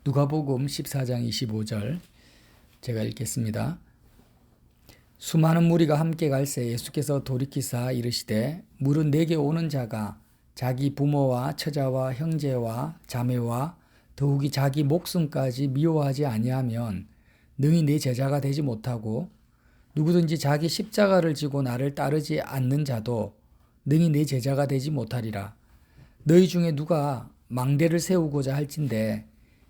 누가복음 14장 25절 제가 읽겠습니다. 수많은 무리가 함께 갈새 예수께서 돌이키사 이르시되 물은 내게 오는 자가 자기 부모와 처자와 형제와 자매와 더욱이 자기 목숨까지 미워하지 아니하면 능히 내 제자가 되지 못하고 누구든지 자기 십자가를 지고 나를 따르지 않는 자도 능히 내 제자가 되지 못하리라. 너희 중에 누가 망대를 세우고자 할진대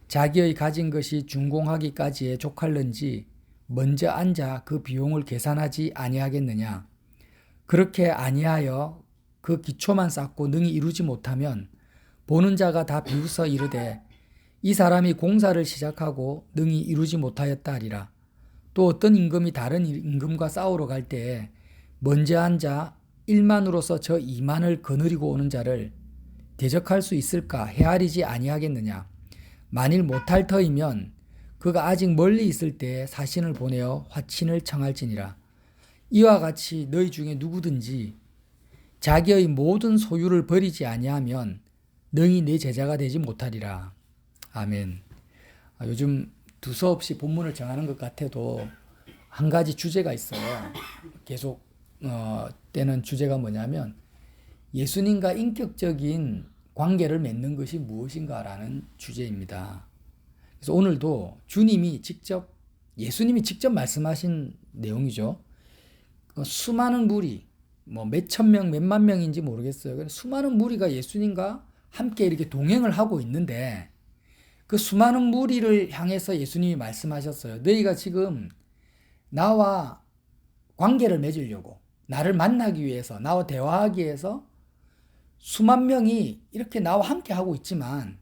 자기의 가진 것이 준공하기까지에 족할는지 먼저 앉아 그 비용을 계산하지 아니하겠느냐. 그렇게 아니하여 그 기초만 쌓고 능히 이루지 못하면 보는 자가 다 비웃어 이르되 이 사람이 공사를 시작하고 능히 이루지 못하였다 하리라. 또 어떤 임금이 다른 임금과 싸우러 갈 때에 먼저 앉아 1만으로서 저 2만을 거느리고 오는 자를 대적할 수 있을까 헤아리지 아니하겠느냐. 만일 못할 터이면 그가 아직 멀리 있을 때에 사신을 보내어 화친을 청할지니라. 이와 같이 너희 중에 누구든지 자기의 모든 소유를 버리지 아니하면 능히 내 제자가 되지 못하리라. 아멘. 요즘 두서없이 본문을 정하는 것 같아도 한 가지 주제가 있어요. 계속 되는 주제가 뭐냐면 예수님과 인격적인 관계를 맺는 것이 무엇인가라는 주제입니다. 그래서 오늘도 예수님이 직접 말씀하신 내용이죠. 수많은 무리, 몇천 명, 몇만 명인지 모르겠어요. 수많은 무리가 예수님과 함께 이렇게 동행을 하고 있는데 그 수많은 무리를 향해서 예수님이 말씀하셨어요. 너희가 지금 나와 관계를 맺으려고, 나를 만나기 위해서, 나와 대화하기 위해서 수만 명이 이렇게 나와 함께 하고 있지만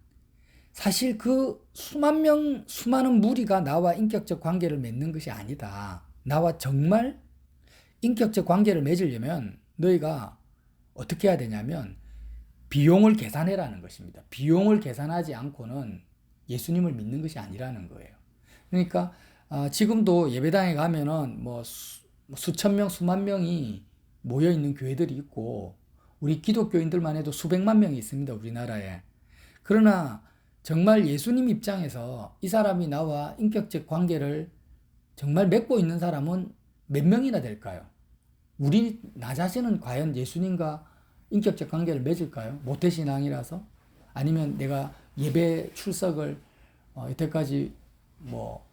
사실 그 수많은 무리가 나와 인격적 관계를 맺는 것이 아니다. 나와 정말 인격적 관계를 맺으려면 너희가 어떻게 해야 되냐면 비용을 계산해라는 것입니다. 비용을 계산하지 않고는 예수님을 믿는 것이 아니라는 거예요. 그러니까 지금도 예배당에 가면은 수천 명, 수만 명이 모여 있는 교회들이 있고 우리 기독교인들만 해도 수백만 명이 있습니다. 우리나라에. 그러나 정말 예수님 입장에서 이 사람이 나와 인격적 관계를 정말 맺고 있는 사람은 몇 명이나 될까요? 나 자신은 과연 예수님과 인격적 관계를 맺을까요? 모태신앙이라서? 아니면 내가 예배 출석을 여태까지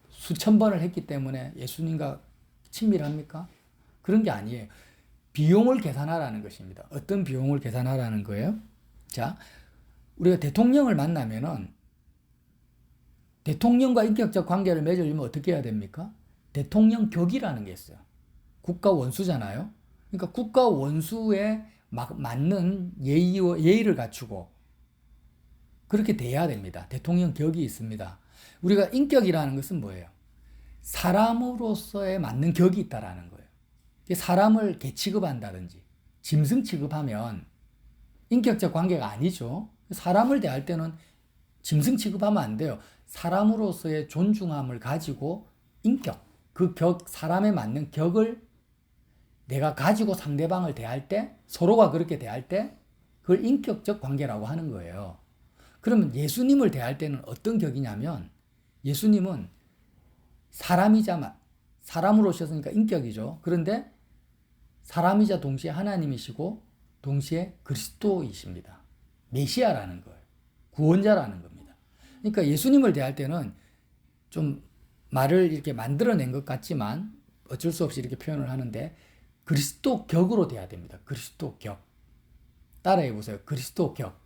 수천 번을 했기 때문에 예수님과 친밀합니까? 그런 게 아니에요. 비용을 계산하라는 것입니다. 어떤 비용을 계산하라는 거예요? 자, 우리가 대통령을 만나면은 대통령과 인격적 관계를 맺으려면 어떻게 해야 됩니까? 대통령 격이라는 게 있어요. 국가 원수잖아요. 그러니까 국가 원수에 맞는 예의를 갖추고 그렇게 돼야 됩니다. 대통령 격이 있습니다. 우리가 인격이라는 것은 뭐예요? 사람으로서의 맞는 격이 있다라는 거예요. 사람을 개 취급한다든지 짐승 취급하면 인격적 관계가 아니죠. 사람을 대할 때는 짐승 취급하면 안 돼요. 사람으로서의 존중함을 가지고 사람에 맞는 격을 내가 가지고 상대방을 대할 때, 서로가 그렇게 대할 때 그걸 인격적 관계라고 하는 거예요. 그러면 예수님을 대할 때는 어떤 격이냐면 예수님은 사람으로 오셨으니까 인격이죠. 그런데 사람이자 동시에 하나님이시고 동시에 그리스도이십니다. 메시아라는 거예요. 구원자라는 겁니다. 그러니까 예수님을 대할 때는 좀 말을 이렇게 만들어낸 것 같지만 어쩔 수 없이 이렇게 표현을 하는데 그리스도 격으로 대해야 됩니다. 그리스도 격. 따라해 보세요. 그리스도 격.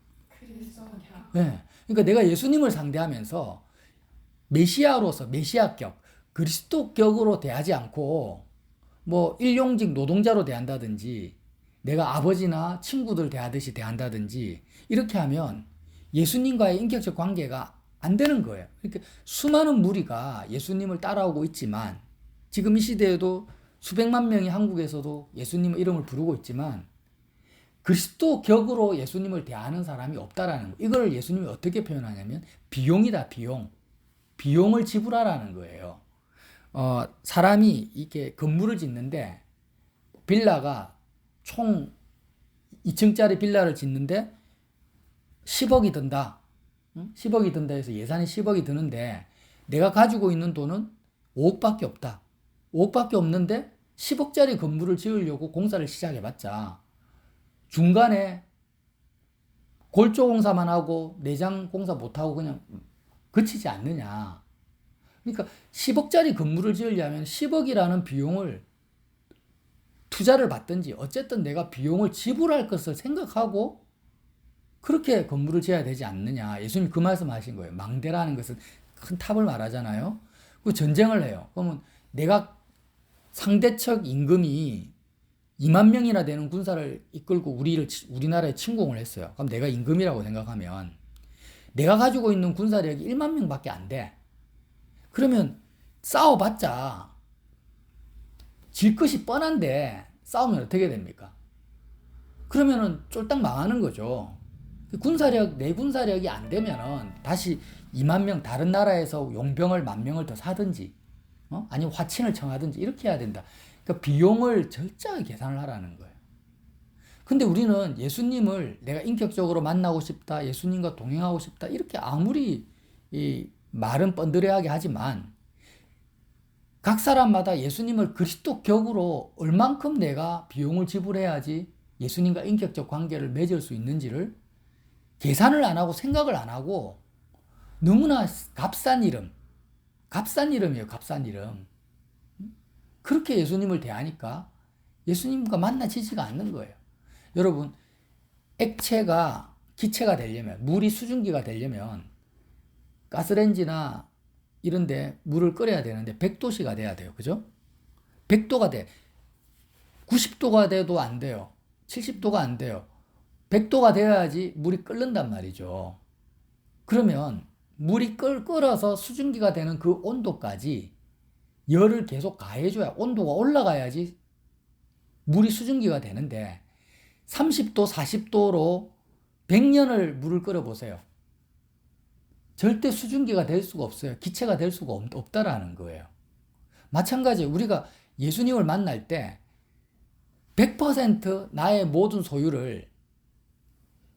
네. 그러니까 내가 예수님을 상대하면서 메시아로서 메시아 격, 그리스도 격으로 대하지 않고 일용직 노동자로 대한다든지 내가 아버지나 친구들 대하듯이 대한다든지 이렇게 하면 예수님과의 인격적 관계가 안 되는 거예요. 그러니까 수많은 무리가 예수님을 따라오고 있지만 지금 이 시대에도 수백만 명이 한국에서도 예수님의 이름을 부르고 있지만 그리스도 격으로 예수님을 대하는 사람이 없다라는 거예요. 이걸 예수님이 어떻게 표현하냐면 비용이다, 비용. 비용을 지불하라는 거예요. 사람이 이렇게 건물을 짓는데 빌라가 총 2층짜리 빌라를 짓는데 10억이 든다. 응? 10억이 든다 해서 예산이 10억이 드는데 내가 가지고 있는 돈은 5억밖에 없다. 5억밖에 없는데 10억짜리 건물을 지으려고 공사를 시작해봤자 중간에 골조 공사만 하고 내장 공사 못하고 그냥 그치지 않느냐. 그러니까 10억짜리 건물을 지으려면 10억이라는 비용을 투자를 받든지 어쨌든 내가 비용을 지불할 것을 생각하고 그렇게 건물을 지어야 되지 않느냐. 예수님 그 말씀 하신 거예요. 망대라는 것은 큰 탑을 말하잖아요. 그 전쟁을 해요. 그러면 내가 상대적 임금이 2만 명이나 되는 군사를 이끌고 우리나라에 침공을 했어요. 그럼 내가 임금이라고 생각하면 내가 가지고 있는 군사력이 1만 명밖에 안 돼. 그러면 싸워봤자 질 것이 뻔한데 싸우면 어떻게 됩니까? 그러면은 쫄딱 망하는 거죠. 내 군사력이 안 되면은 다시 2만 명 다른 나라에서 용병을 10,000명을 더 사든지, 아니면 화친을 청하든지 이렇게 해야 된다. 그러니까 비용을 철저하게 계산을 하라는 거예요. 근데 우리는 예수님을 내가 인격적으로 만나고 싶다, 예수님과 동행하고 싶다, 이렇게 아무리 이 말은 뻔드레하게 하지만 각 사람마다 예수님을 그리스도 격으로 얼만큼 내가 비용을 지불해야지 예수님과 인격적 관계를 맺을 수 있는지를 계산을 안 하고 생각을 안 하고 너무나 값싼 이름이에요, 값싼 이름. 그렇게 예수님을 대하니까 예수님과 만나지지가 않는 거예요. 여러분, 액체가 기체가 되려면, 물이 수증기가 되려면 가스레인지나 이런데 물을 끓여야 되는데 100도씨가 돼야 돼요. 그죠? 100도가 돼. 90도가 돼도 안 돼요. 70도가 안 돼요. 100도가 되어야지 물이 끓는단 말이죠. 그러면 물이 끓어서 수증기가 되는 그 온도까지 열을 계속 가해줘야 온도가 올라가야지 물이 수증기가 되는데 30도, 40도로 100년을 물을 끓여보세요. 절대 수증기가 될 수가 없어요. 기체가 될 수가 없다라는 거예요. 마찬가지 우리가 예수님을 만날 때 100% 나의 모든 소유를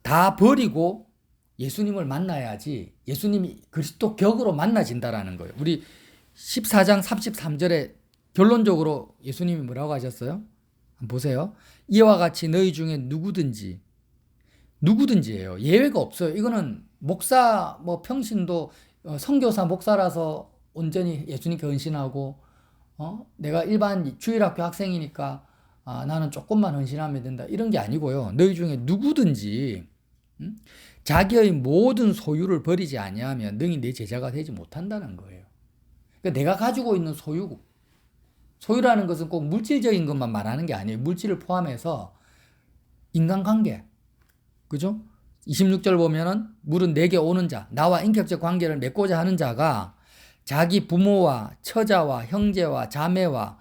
다 버리고 예수님을 만나야지 예수님이 그리스도 격으로 만나진다라는 거예요. 우리 14장 33절에 결론적으로 예수님이 뭐라고 하셨어요? 한번 보세요. 이와 같이 너희 중에 누구든지예요. 예외가 없어요. 이거는 목사, 평신도, 선교사, 목사라서 온전히 예수님께 헌신하고, 내가 일반 주일학교 학생이니까, 나는 조금만 헌신하면 된다. 이런 게 아니고요. 너희 중에 누구든지, 자기의 모든 소유를 버리지 아니하면 능히 내 제자가 되지 못한다는 거예요. 그러니까 내가 가지고 있는 소유라는 것은 꼭 물질적인 것만 말하는 게 아니에요. 물질을 포함해서 인간관계, 그죠? 26절 보면은 물은 내게 오는 자, 나와 인격적 관계를 맺고자 하는 자가 자기 부모와 처자와 형제와 자매와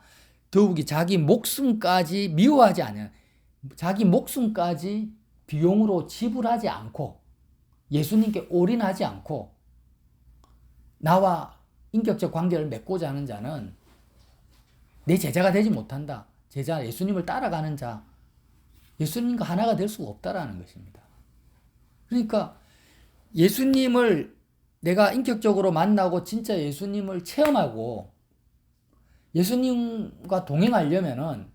더욱이 자기 목숨까지 미워하지 않아요. 자기 목숨까지 비용으로 지불하지 않고 예수님께 올인하지 않고 나와 인격적 관계를 맺고자 하는 자는 내 제자가 되지 못한다. 제자, 예수님을 따라가는 자, 예수님과 하나가 될 수가 없다라는 것입니다. 그러니까 예수님을 내가 인격적으로 만나고 진짜 예수님을 체험하고 예수님과 동행하려면은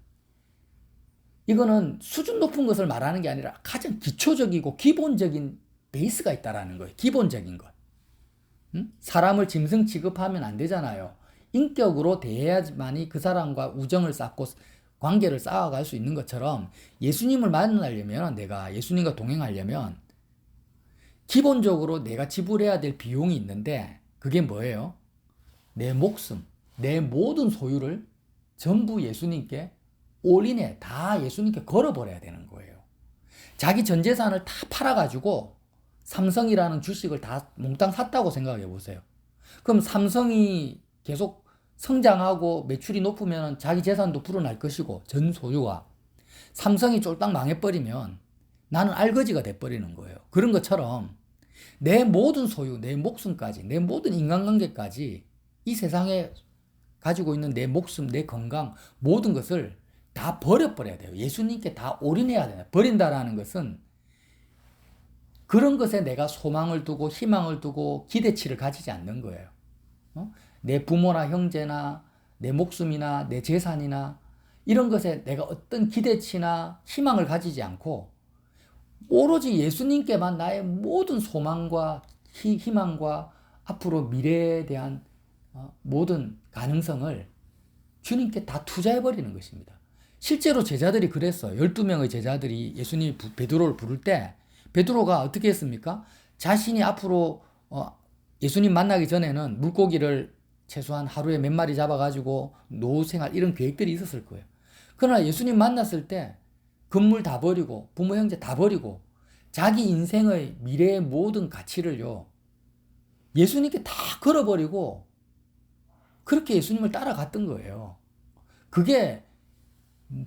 이거는 수준 높은 것을 말하는 게 아니라 가장 기초적이고 기본적인 베이스가 있다라는 거예요. 기본적인 것. 사람을 짐승 취급하면 안 되잖아요. 인격으로 대해야지만이 그 사람과 우정을 쌓고 관계를 쌓아갈 수 있는 것처럼 예수님을 만나려면 내가 예수님과 동행하려면 기본적으로 내가 지불해야 될 비용이 있는데 그게 뭐예요? 내 목숨, 내 모든 소유를 전부 예수님께 올인해 다 예수님께 걸어버려야 되는 거예요. 자기 전 재산을 다 팔아가지고 삼성이라는 주식을 다 몽땅 샀다고 생각해 보세요. 그럼 삼성이 계속 성장하고 매출이 높으면 자기 재산도 불어날 것이고 전 소유가 삼성이 쫄딱 망해버리면 나는 알거지가 돼버리는 거예요. 그런 것처럼 내 모든 소유, 내 목숨까지, 내 모든 인간관계까지 이 세상에 가지고 있는 내 목숨, 내 건강 모든 것을 다 버려버려야 돼요. 예수님께 다 올인해야 돼요. 버린다라는 것은 그런 것에 내가 소망을 두고 희망을 두고 기대치를 가지지 않는 거예요. 내 부모나 형제나 내 목숨이나 내 재산이나 이런 것에 내가 어떤 기대치나 희망을 가지지 않고 오로지 예수님께만 나의 모든 소망과 희망과 앞으로 미래에 대한 모든 가능성을 주님께 다 투자해버리는 것입니다. 실제로 제자들이 그랬어요. 12명의 제자들이 예수님이 베드로를 부를 때 베드로가 어떻게 했습니까? 자신이 앞으로 예수님 만나기 전에는 물고기를 최소한 하루에 몇 마리 잡아가지고 노후 생활 이런 계획들이 있었을 거예요. 그러나 예수님 만났을 때 건물 다 버리고 부모 형제 다 버리고 자기 인생의 미래의 모든 가치를요 예수님께 다 걸어버리고 그렇게 예수님을 따라갔던 거예요. 그게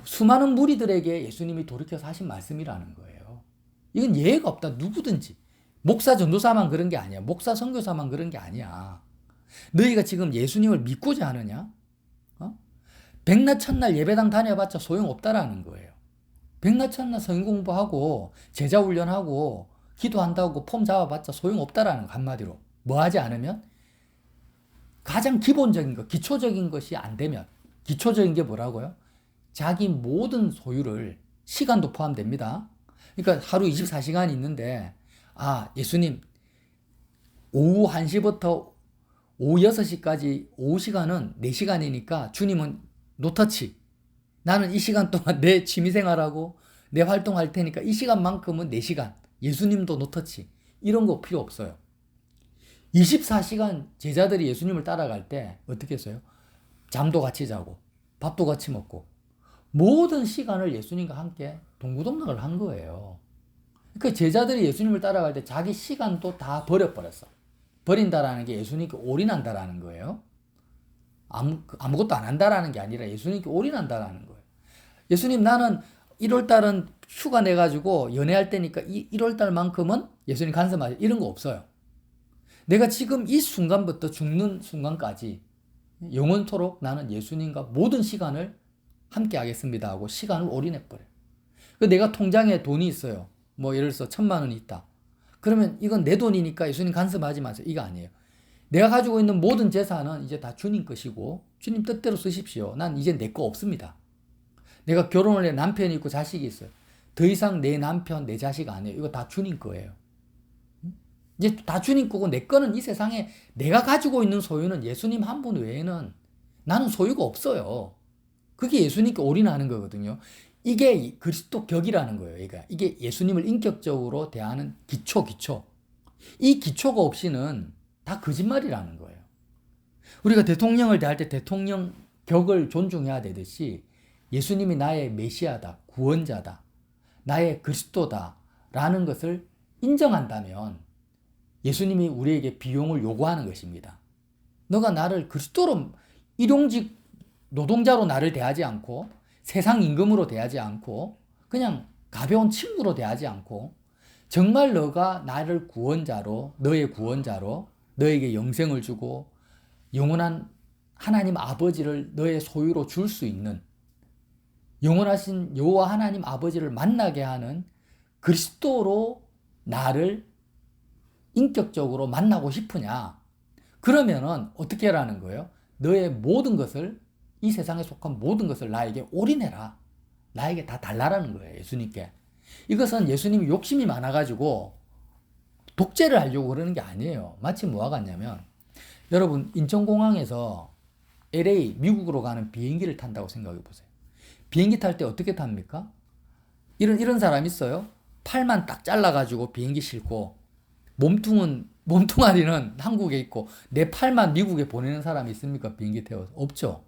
수많은 무리들에게 예수님이 돌이켜서 하신 말씀이라는 거예요. 이건 예외가 없다. 누구든지. 목사 전도사만 그런 게 아니야. 목사 선교사만 그런 게 아니야. 너희가 지금 예수님을 믿고자 하느냐? 백날 첫날 예배당 다녀봤자 소용없다라는 거예요. 백날 첫날 성경 공부하고 제자 훈련하고 기도한다고 폼 잡아봤자 소용없다라는 거 한마디로. 뭐 하지 않으면? 가장 기본적인 것, 기초적인 것이 안 되면 기초적인 게 뭐라고요? 자기 모든 소유를 시간도 포함됩니다. 그러니까 하루 24시간이 있는데 예수님 오후 1시부터 오후 6시까지 오후 시간은 4시간이니까 주님은 노터치. 나는 이 시간 동안 내 취미생활하고 내 활동할 테니까 이 시간만큼은 4시간. 예수님도 노터치. 이런 거 필요 없어요. 24시간 제자들이 예수님을 따라갈 때 어떻게 했어요? 잠도 같이 자고 밥도 같이 먹고 모든 시간을 예수님과 함께 동고동락을 한 거예요. 그 제자들이 예수님을 따라갈 때 자기 시간도 다 버려버렸어. 버린다라는 게 예수님께 올인한다라는 거예요. 아무것도 안 한다라는 게 아니라 예수님께 올인한다라는 거예요. 예수님 나는 1월달은 휴가 내가지고 연애할 때니까 1월달만큼은 예수님 간섭하지 이런 거 없어요. 내가 지금 이 순간부터 죽는 순간까지 영원토록 나는 예수님과 모든 시간을 함께 하겠습니다 하고 시간을 올인해버려요. 내가 통장에 돈이 있어요. 뭐 예를 들어서 1,000만 원이 있다. 그러면 이건 내 돈이니까 예수님 간섭하지 마세요. 이거 아니에요. 내가 가지고 있는 모든 재산은 이제 다 주님 것이고 주님 뜻대로 쓰십시오. 난 이제 내 거 없습니다. 내가 결혼을 해 남편이 있고 자식이 있어요. 더 이상 내 남편, 내 자식 아니에요. 이거 다 주님 거예요. 이제 다 주님 거고 내 거는 이 세상에 내가 가지고 있는 소유는 예수님 한 분 외에는 나는 소유가 없어요. 그게 예수님께 올인하는 거거든요. 이게 그리스도 격이라는 거예요. 그러니까 이게 예수님을 인격적으로 대하는 기초. 이 기초가 없이는 다 거짓말이라는 거예요. 우리가 대통령을 대할 때 대통령 격을 존중해야 되듯이 예수님이 나의 메시아다, 구원자다, 나의 그리스도다 라는 것을 인정한다면 예수님이 우리에게 비용을 요구하는 것입니다. 너가 나를 그리스도로 일용직 노동자로 나를 대하지 않고 세상 임금으로 대하지 않고 그냥 가벼운 친구로 대하지 않고 정말 너가 나를 구원자로 너의 구원자로 너에게 영생을 주고 영원한 하나님 아버지를 너의 소유로 줄 수 있는 영원하신 여호와 하나님 아버지를 만나게 하는 그리스도로 나를 인격적으로 만나고 싶으냐? 그러면은 어떻게 하라는 거예요? 너의 모든 것을 이 세상에 속한 모든 것을 나에게 올인해라. 나에게 다 달라라는 거예요. 예수님께. 이것은 예수님이 욕심이 많아가지고 독재를 하려고 그러는 게 아니에요. 마치 뭐와 같냐면 여러분 인천공항에서 LA 미국으로 가는 비행기를 탄다고 생각해 보세요. 비행기 탈 때 어떻게 탑니까? 이런 사람 있어요? 팔만 딱 잘라가지고 비행기 싣고 몸뚱아리는 한국에 있고 내 팔만 미국에 보내는 사람이 있습니까? 비행기 태워서. 없죠.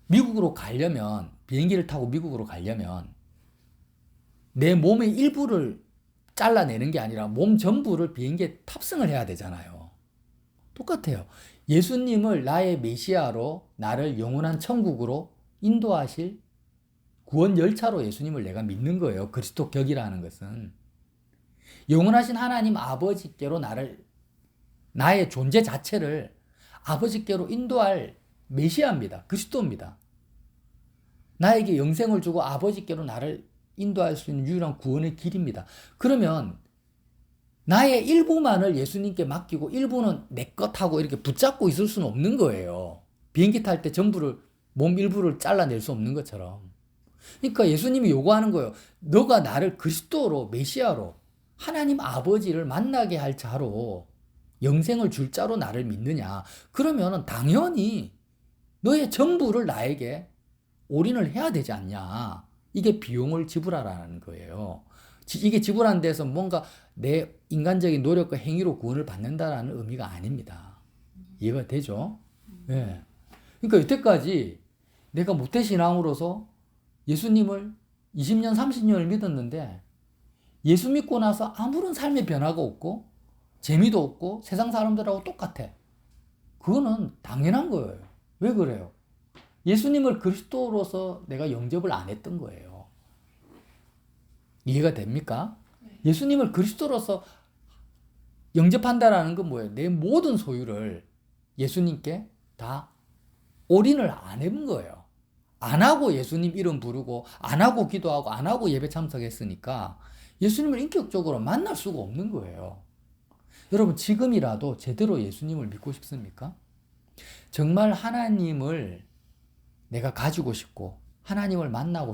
미국으로 가려면 비행기를 타고 미국으로 가려면 내 몸의 일부를 잘라내는 게 아니라 몸 전부를 비행기에 탑승을 해야 되잖아요. 똑같아요. 예수님을 나의 메시아로 나를 영원한 천국으로 인도하실 구원 열차로 예수님을 내가 믿는 거예요. 그리스도 격이라는 것은. 영원하신 하나님 아버지께로 나의 존재 자체를 아버지께로 인도할 메시아입니다. 그리스도입니다. 나에게 영생을 주고 아버지께로 나를 인도할 수 있는 유일한 구원의 길입니다. 그러면 나의 일부만을 예수님께 맡기고 일부는 내 것하고 이렇게 붙잡고 있을 수는 없는 거예요. 비행기 탈 때 전부를, 몸 일부를 잘라낼 수 없는 것처럼. 그러니까 예수님이 요구하는 거예요. 너가 나를 그리스도로, 메시아로, 하나님 아버지를 만나게 할 자로, 영생을 줄 자로 나를 믿느냐. 그러면은 당연히 너의 전부를 나에게 올인을 해야 되지 않냐. 이게 비용을 지불하라는 거예요. 이게 지불하는 데서 뭔가 내 인간적인 노력과 행위로 구원을 받는다라는 의미가 아닙니다. 이해가 되죠? 예. 그러니까 여태까지 내가 모태신앙으로서 예수님을 20년, 30년을 믿었는데 예수 믿고 나서 아무런 삶의 변화가 없고 재미도 없고 세상 사람들하고 똑같아. 그거는 당연한 거예요. 왜 그래요? 예수님을 그리스도로서 내가 영접을 안 했던 거예요. 이해가 됩니까? 예수님을 그리스도로서 영접한다라는 건 뭐예요? 내 모든 소유를 예수님께 다 올인을 안 해본 거예요. 안 하고 예수님 이름 부르고 안 하고 기도하고 안 하고 예배 참석했으니까 예수님을 인격적으로 만날 수가 없는 거예요. 여러분 지금이라도 제대로 예수님을 믿고 싶습니까? 정말 하나님을 내가 가지고 싶고 하나님을 만나고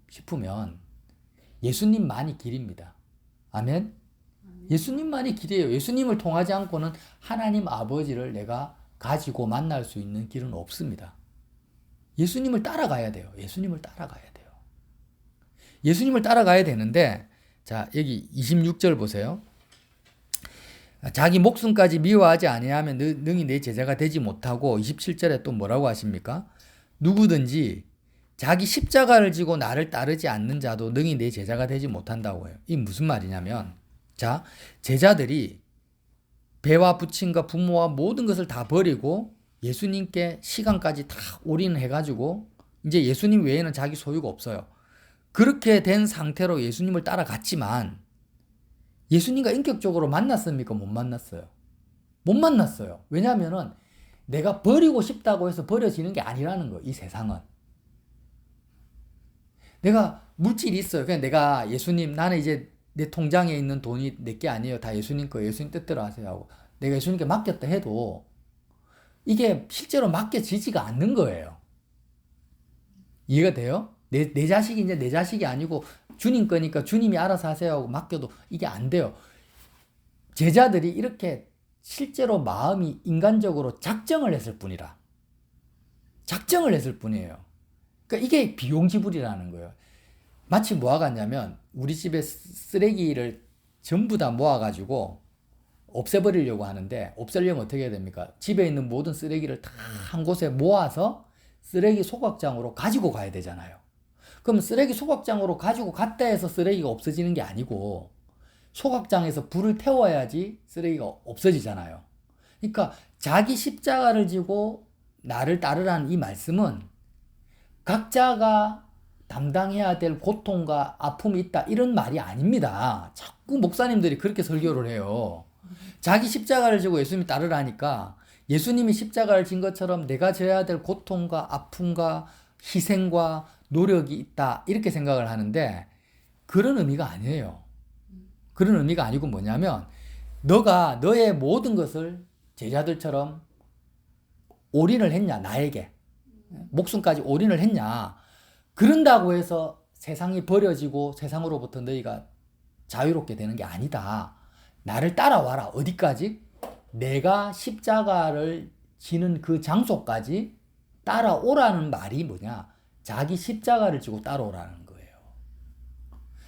싶으면 예수님만이 길입니다. 아멘? 예수님만이 길이에요. 예수님을 통하지 않고는 하나님 아버지를 내가 가지고 만날 수 있는 길은 없습니다. 예수님을 따라가야 돼요. 예수님을 따라가야 돼요. 예수님을 따라가야 되는데, 자, 여기 26절 보세요. 자기 목숨까지 미워하지 아니하면 능히 내 제자가 되지 못하고 27절에 또 뭐라고 하십니까? 누구든지 자기 십자가를 지고 나를 따르지 않는 자도 능히 내 제자가 되지 못한다고 해요. 이게 무슨 말이냐면, 자, 제자들이 배와 부친과 부모와 모든 것을 다 버리고 예수님께 시간까지 다 올인해가지고 이제 예수님 외에는 자기 소유가 없어요. 그렇게 된 상태로 예수님을 따라갔지만 예수님과 인격적으로 만났습니까? 못 만났어요. 못 만났어요. 왜냐하면은 내가 버리고 싶다고 해서 버려지는 게 아니라는 거예요. 이 세상은. 내가 물질이 있어요. 그냥 내가 예수님, 나는 이제 내 통장에 있는 돈이 내게 아니에요. 다 예수님 거예요. 예수님 뜻대로 하세요 하고 내가 예수님께 맡겼다 해도 이게 실제로 맡겨지지가 않는 거예요. 이해가 돼요? 내 자식이 이제 내 자식이 아니고 주님 거니까 주님이 알아서 하세요 하고 맡겨도 이게 안 돼요. 제자들이 이렇게 실제로 마음이 인간적으로 작정을 했을 뿐이라. 작정을 했을 뿐이에요. 그러니까 이게 비용 지불이라는 거예요. 마치 뭐가 같냐면 우리 집에 쓰레기를 전부 다 모아가지고 없애버리려고 하는데 없애려면 어떻게 해야 됩니까? 집에 있는 모든 쓰레기를 다 한 곳에 모아서 쓰레기 소각장으로 가지고 가야 되잖아요. 그럼 쓰레기 소각장으로 가지고 갔다 해서 쓰레기가 없어지는 게 아니고 소각장에서 불을 태워야지 쓰레기가 없어지잖아요. 그러니까 자기 십자가를 지고 나를 따르라는 이 말씀은 각자가 담당해야 될 고통과 아픔이 있다 이런 말이 아닙니다. 자꾸 목사님들이 그렇게 설교를 해요. 자기 십자가를 지고 예수님이 따르라니까 예수님이 십자가를 진 것처럼 내가 져야 될 고통과 아픔과 희생과 노력이 있다 이렇게 생각을 하는데 그런 의미가 아니에요. 그런 의미가 아니고 뭐냐면 너가 너의 모든 것을 제자들처럼 올인을 했냐 나에게 목숨까지 올인을 했냐 그런다고 해서 세상이 버려지고 세상으로부터 너희가 자유롭게 되는 게 아니다. 나를 따라와라. 어디까지? 내가 십자가를 지는 그 장소까지 따라오라는 말이 뭐냐? 자기 십자가를 지고 따라오라는 거예요.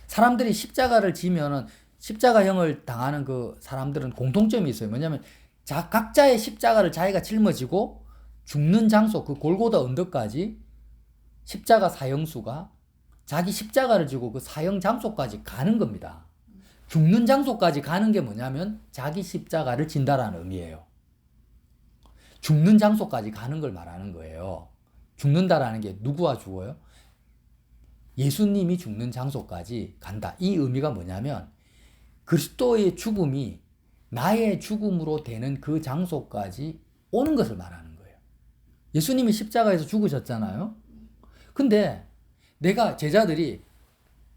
사람들이 십자가를 지면은 십자가형을 당하는 그 사람들은 공통점이 있어요. 뭐냐면 각자의 십자가를 자기가 짊어지고 죽는 장소 그 골고다 언덕까지 십자가 사형수가 자기 십자가를 지고 그 사형 장소까지 가는 겁니다. 죽는 장소까지 가는 게 뭐냐면 자기 십자가를 진다라는 의미예요. 죽는 장소까지 가는 걸 말하는 거예요. 죽는다라는 게 누구와 죽어요? 예수님이 죽는 장소까지 간다. 이 의미가 뭐냐면 그리스도의 죽음이 나의 죽음으로 되는 그 장소까지 오는 것을 말하는 거예요. 예수님이 십자가에서 죽으셨잖아요. 근데 내가 제자들이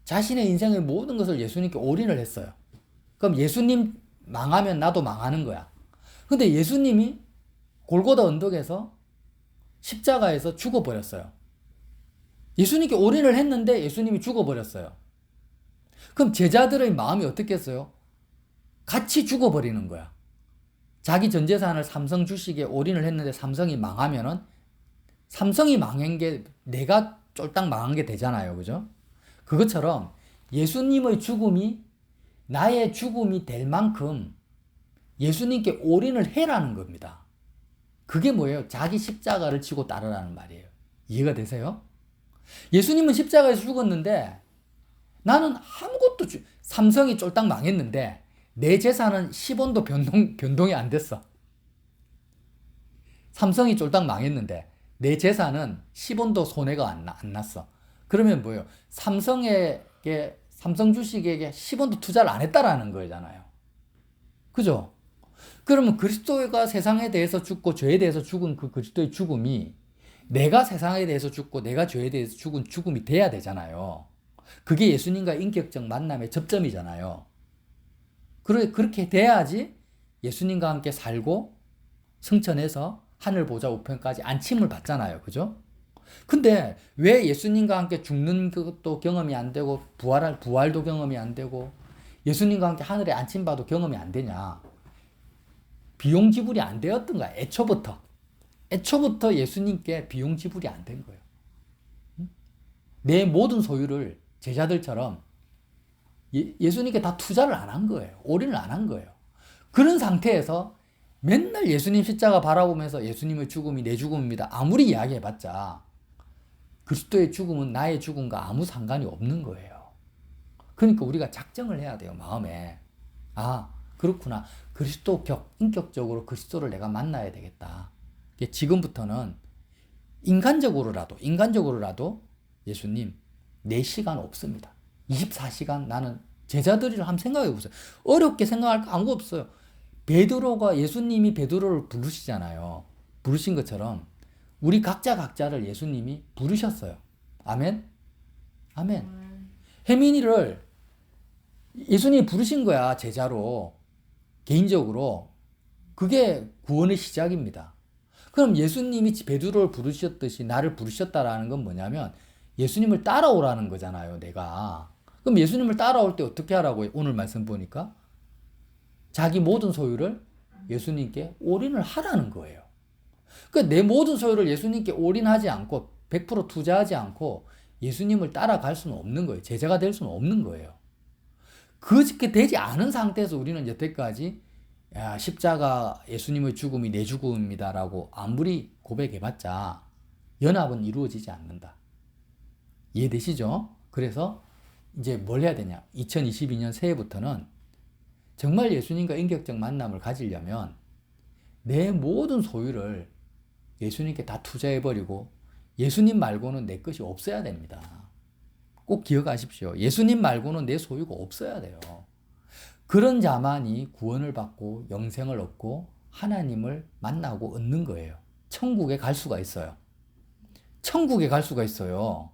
자신의 인생의 모든 것을 예수님께 올인을 했어요. 그럼 예수님 망하면 나도 망하는 거야. 근데 예수님이 골고다 언덕에서 십자가에서 죽어버렸어요. 예수님께 올인을 했는데 예수님이 죽어버렸어요. 그럼 제자들의 마음이 어떻겠어요? 같이 죽어버리는 거야. 자기 전 재산을 삼성 주식에 올인을 했는데 삼성이 망하면은 삼성이 망한 게 내가 쫄딱 망한 게 되잖아요. 그죠? 그것처럼 예수님의 죽음이 나의 죽음이 될 만큼 예수님께 올인을 해라는 겁니다. 그게 뭐예요? 자기 십자가를 지고 따르라는 말이에요. 이해가 되세요? 예수님은 십자가에서 죽었는데 나는 아무것도 삼성이 쫄딱 망했는데 내 재산은 10원도 변동이 안 됐어. 삼성이 쫄딱 망했는데 내 재산은 10원도 손해가 안 났어. 그러면 뭐예요? 삼성 주식에게 10원도 투자를 안 했다라는 거잖아요. 그죠? 그러면 그리스도가 세상에 대해서 죽고 죄에 대해서 죽은 그 그리스도의 죽음이 내가 세상에 대해서 죽고 내가 죄에 대해서 죽은 죽음이 돼야 되잖아요. 그게 예수님과 인격적 만남의 접점이잖아요. 그렇게 돼야지 예수님과 함께 살고 승천해서 하늘 보좌 우편까지 안침을 받잖아요. 그죠? 근데 왜 예수님과 함께 죽는 것도 경험이 안 되고 부활도 경험이 안 되고 예수님과 함께 하늘에 안침받도 경험이 안 되냐? 비용 지불이 안 되었던 거야. 애초부터 예수님께 비용 지불이 안 된 거예요. 내 모든 소유를 제자들처럼 예수님께 다 투자를 안 한 거예요. 올인을 안 한 거예요. 그런 상태에서 맨날 예수님 십자가 바라보면서 예수님의 죽음이 내 죽음입니다. 아무리 이야기해봤자 그리스도의 죽음은 나의 죽음과 아무 상관이 없는 거예요. 그러니까 우리가 작정을 해야 돼요. 마음에. 아, 그렇구나. 인격적으로 그리스도를 내가 만나야 되겠다. 지금부터는 인간적으로라도 예수님, 내 시간 없습니다. 24시간 나는 제자들이를 한번 생각해 보세요. 어렵게 생각할 거 아무것도 없어요. 예수님이 베드로를 부르시잖아요. 부르신 것처럼 우리 각자를 예수님이 부르셨어요. 아멘? 아멘. 혜민이를 예수님이 부르신 거야, 제자로. 개인적으로. 그게 구원의 시작입니다. 그럼 예수님이 베드로를 부르셨듯이 나를 부르셨다라는 건 뭐냐면 예수님을 따라오라는 거잖아요, 내가. 그럼 예수님을 따라올 때 어떻게 하라고요? 오늘 말씀 보니까 자기 모든 소유를 예수님께 올인을 하라는 거예요. 그러니까 내 모든 소유를 예수님께 올인하지 않고 100% 투자하지 않고 예수님을 따라갈 수는 없는 거예요. 제자가 될 수는 없는 거예요. 그렇게 되지 않은 상태에서 우리는 여태까지 십자가 예수님의 죽음이 내 죽음입니다라고 아무리 고백해봤자 연합은 이루어지지 않는다. 이해되시죠? 그래서 이제 뭘 해야 되냐? 2022년 새해부터는 정말 예수님과 인격적 만남을 가지려면 내 모든 소유를 예수님께 다 투자해버리고 예수님 말고는 내 것이 없어야 됩니다. 꼭 기억하십시오. 예수님 말고는 내 소유가 없어야 돼요. 그런 자만이 구원을 받고 영생을 얻고 하나님을 만나고 얻는 거예요. 천국에 갈 수가 있어요. 천국에 갈 수가 있어요.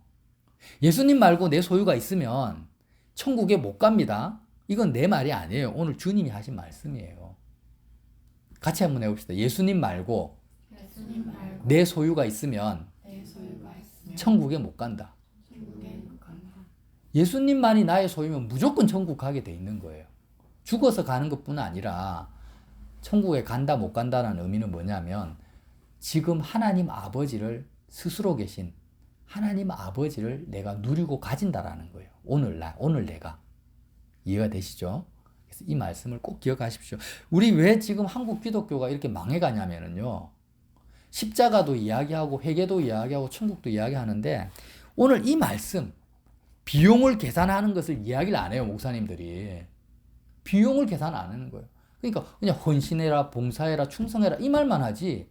예수님 말고 내 소유가 있으면 천국에 못 갑니다. 이건 내 말이 아니에요. 오늘 주님이 하신 말씀이에요. 같이 한번 해봅시다. 예수님 말고 내 소유가 있으면 천국에 못 간다. 예수님만이 나의 소유면 무조건 천국 가게 돼 있는 거예요. 죽어서 가는 것뿐 아니라 천국에 간다 못 간다는 의미는 뭐냐면 지금 하나님 아버지를 스스로 계신 하나님 아버지를 내가 누리고 가진다라는 거예요. 오늘 내가. 이해가 되시죠? 그래서 이 말씀을 꼭 기억하십시오. 우리 왜 지금 한국 기독교가 이렇게 망해가냐면요. 십자가도 이야기하고 회개도 이야기하고 천국도 이야기하는데 오늘 이 말씀 비용을 계산하는 것을 이야기를 안 해요. 목사님들이. 비용을 계산 안 하는 거예요. 그러니까 그냥 헌신해라, 봉사해라, 충성해라 이 말만 하지.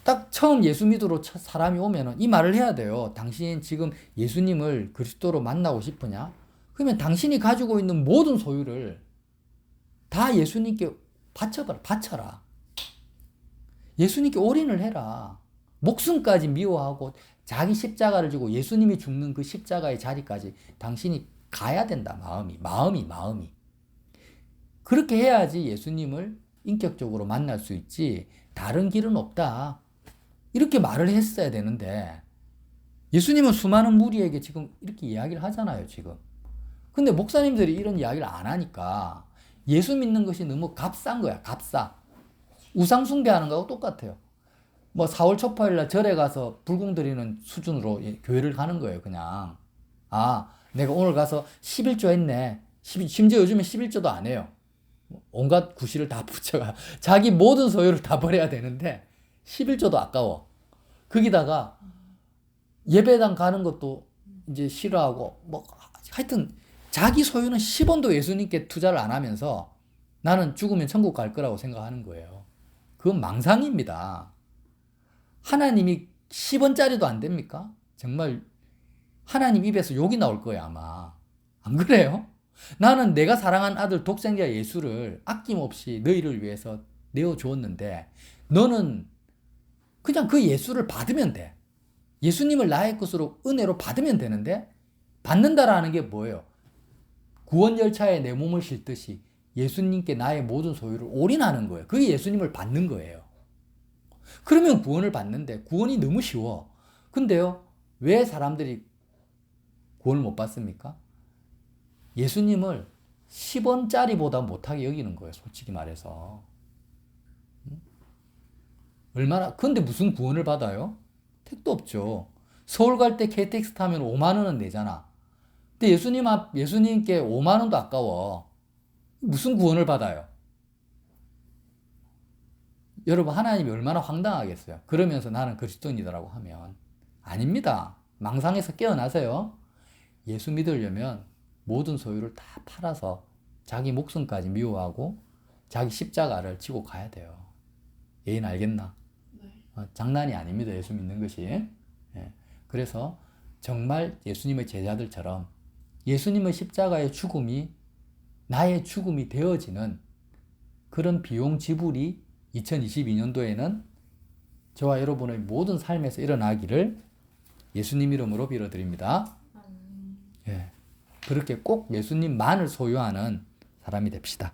딱 처음 예수 믿으러 사람이 오면은 이 말을 해야 돼요. 당신 지금 예수님을 그리스도로 만나고 싶으냐? 그러면 당신이 가지고 있는 모든 소유를 다 예수님께 바쳐라. 예수님께 올인을 해라. 목숨까지 미워하고 자기 십자가를 지고 예수님이 죽는 그 십자가의 자리까지 당신이 가야 된다. 마음이. 그렇게 해야지 예수님을 인격적으로 만날 수 있지 다른 길은 없다. 이렇게 말을 했어야 되는데 예수님은 수많은 무리에게 지금 이렇게 이야기를 하잖아요, 지금. 근데 목사님들이 이런 이야기를 안 하니까 예수 믿는 것이 너무 값싼 거야, 값싸. 우상 숭배하는 거하고 똑같아요. 뭐 4월 초파일 날 절에 가서 불공 드리는 수준으로 교회를 가는 거예요, 그냥. 아, 내가 오늘 가서 11조 했네. 심지어 요즘에 11조도 안 해요. 온갖 구실을 다 붙여가. 자기 모든 소유를 다 버려야 되는데 11조도 아까워. 거기다가 예배당 가는 것도 이제 싫어하고 뭐 하여튼 자기 소유는 10원도 예수님께 투자를 안 하면서 나는 죽으면 천국 갈 거라고 생각하는 거예요. 그건 망상입니다. 하나님이 10원짜리도 안 됩니까? 정말 하나님 입에서 욕이 나올 거예요, 아마. 안 그래요? 나는 내가 사랑한 아들 독생자 예수를 아낌없이 너희를 위해서 내어주었는데 너는 그냥 그 예수를 받으면 돼. 예수님을 나의 것으로 은혜로 받으면 되는데 받는다라는 게 뭐예요? 구원 열차에 내 몸을 싣듯이 예수님께 나의 모든 소유를 올인하는 거예요. 그게 예수님을 받는 거예요. 그러면 구원을 받는데 구원이 너무 쉬워. 근데요, 왜 사람들이 구원을 못 받습니까? 예수님을 10원짜리보다 못하게 여기는 거예요, 솔직히 말해서. 얼마나, 근데 무슨 구원을 받아요? 택도 없죠. 서울 갈 때 KTX 타면 5만 원은 내잖아. 근데 예수님께 5만 원도 아까워. 무슨 구원을 받아요? 여러분, 하나님이 얼마나 황당하겠어요. 그러면서 나는 그리스도인이다라고 하면. 아닙니다. 망상에서 깨어나세요. 예수 믿으려면 모든 소유를 다 팔아서 자기 목숨까지 미워하고 자기 십자가를 지고 가야 돼요. 예인 알겠나? 장난이 아닙니다. 예수 믿는 것이. 예. 그래서 정말 예수님의 제자들처럼 예수님의 십자가의 죽음이 나의 죽음이 되어지는 그런 비용 지불이 2022년도에는 저와 여러분의 모든 삶에서 일어나기를 예수님 이름으로 빌어드립니다. 예. 그렇게 꼭 예수님만을 소유하는 사람이 됩시다.